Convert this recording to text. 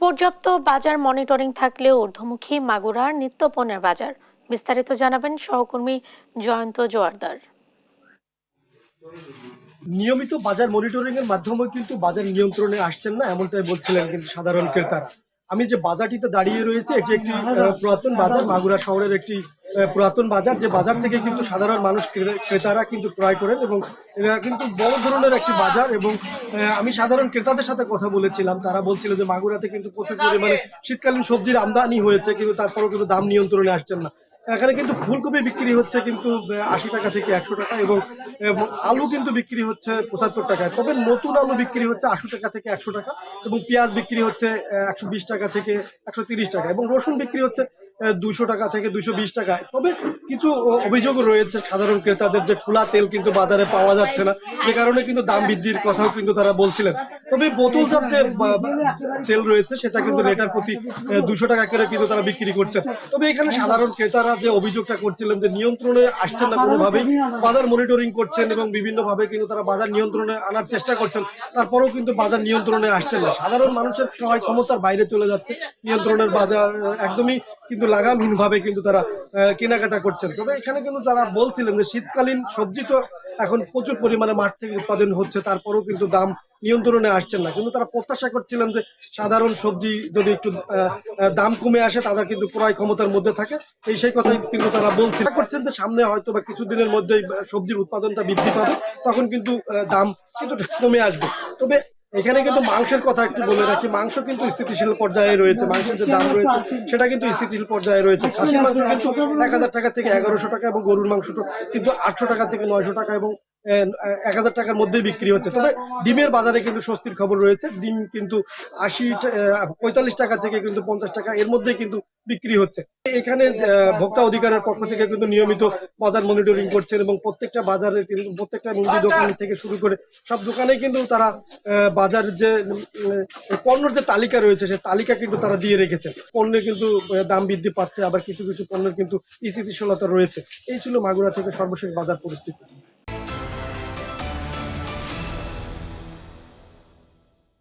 পর্যাপ্ত বাজার মনিটরিং থাকলেও ঊর্ধ্বমুখী মাগুরার নিত্যপণ্যের বাজার। বিস্তারিত জানাবেন সহকর্মী জয়ন্ত জোয়ারদার। নিয়মিত বাজার মনিটরিং এর মাধ্যমে কিন্তু বাজার নিয়ন্ত্রণে আসছেন না, এমনটাই বলছিলেন কিন্তু সাধারণ ক্রেতারা। আমি যে বাজারটিতে দাঁড়িয়ে রয়েছে এটি একটি পুরাতন বাজার, মাগুরা শহরের একটি পুরাতন বাজার, যে বাজার থেকে কিন্তু সাধারণ মানুষ ক্রেতারা কিন্তু ক্রয় করেন এবং এরা কিন্তু বড় ধরনের একটি বাজার। এবং আমি সাধারণ ক্রেতাদের সাথে কথা বলেছিলাম, তারা বলছিল যে মাগুরাতে কিন্তু প্রচুর পরিমাণে শীতকালীন সবজির আমদানি হয়েছে, কিন্তু তারপরেও কিন্তু দাম নিয়ন্ত্রণে আসছেন না। এখানে কিন্তু ফুলকপি বিক্রি হচ্ছে কিন্তু 80 টাকা থেকে 100 টাকা, এবং আলু কিন্তু বিক্রি হচ্ছে 75 টাকায়। তবে নতুন আলু বিক্রি হচ্ছে 80 টাকা থেকে 100 টাকা, এবং পেঁয়াজ বিক্রি হচ্ছে 120 টাকা থেকে 130 টাকা, এবং রসুন বিক্রি হচ্ছে 200 টাকা থেকে 220 টাকায়। তবে কিছু অভিযোগ রয়েছে সাধারণ ক্রেতাদের যে খোলা তেল কিন্তু বাজারে পাওয়া যাচ্ছে না, যে কারণে কিন্তু দাম বৃদ্ধির কথাও কিন্তু তারা বলছিলেন। তবে বোতলজাত যে তেল রয়েছে সেটা কিন্তু লিটার প্রতি 200 টাকা করে কিন্তু তারা বিক্রি করছেন। তবে এখানে সাধারণ ক্রেতারা যে অভিযোগটা করছিলেন যে নিয়ন্ত্রণে আসছেন না কোনোভাবেই, বাজার মনিটরিং করছেন এবং বিভিন্নভাবে কিন্তু তারা বাজার নিয়ন্ত্রণে আনার চেষ্টা করছেন, তারপরেও কিন্তু বাজার নিয়ন্ত্রণে আসছেন না। সাধারণ মানুষের ক্রয় ক্ষমতার বাইরে চলে যাচ্ছে, নিয়ন্ত্রণের বাজার একদমই কিন্তু লাগামহীন ভাবে কিন্তু তারা কেনাকাটা করছেন। তবে এখানে কিন্তু তারা বলছিলেন যে শীতকালীন সবজি তো এখন প্রচুর পরিমাণে মাঠ থেকে উৎপাদন হচ্ছে, তারপরেও কিন্তু দাম নিয়ন্ত্রণে আসছেন না। কিন্তু তারা প্রত্যাশা করছিলেন যে সাধারণ সবজি যদি একটু দাম কমে আসে, তাদের কিন্তু ক্রয় ক্ষমতার মধ্যে থাকে, সেই কথাই কিন্তু তারা বলছেন করছেন যে সামনে হয়তো বা কিছুদিনের মধ্যেই সবজির উৎপাদনটা বৃদ্ধি পাবে, তখন কিন্তু দাম কিন্তু কমে আসবে। তবে এখানে কিন্তু মাংসের কথা একটু বলে রাখি, মাংস কিন্তু স্থিতিশীল পর্যায়ে রয়েছে, মাংসের যে দাম রয়েছে সেটা কিন্তু স্থিতিশীল পর্যায়ে রয়েছে। খাসির মাংস কিন্তু 1000 টাকা থেকে 1100 টাকা, এবং গরুর মাংসটা কিন্তু 800 টাকা থেকে 900 টাকা এবং 1000 টাকার মধ্যেই বিক্রি হচ্ছে। তবে ডিমের বাজারে কিন্তু স্বস্তির খবর রয়েছে, ডিম কিন্তু 45 টাকা থেকে কিন্তু 50 টাকা এর মধ্যেই কিন্তু বিক্রি হচ্ছে। এখানে ভোক্তা অধিকারের পক্ষ থেকে কিন্তু নিয়মিত বাজার মনিটরিং করছেন, এবং প্রত্যেকটা বাজারে কিন্তু প্রত্যেকটা মুদি দোকান থেকে শুরু করে সব দোকানে কিন্তু তারা বাজার যে পণ্যের যে তালিকা রয়েছে সেই তালিকা কিন্তু তারা দিয়ে রেখেছেন। পণ্যের কিন্তু দাম বৃদ্ধি পাচ্ছে, আবার কিছু কিছু পণ্যের কিন্তু স্থিতিশীলতা রয়েছে। এই ছিল মাগুরা থেকে সর্বশেষ বাজার পরিস্থিতি।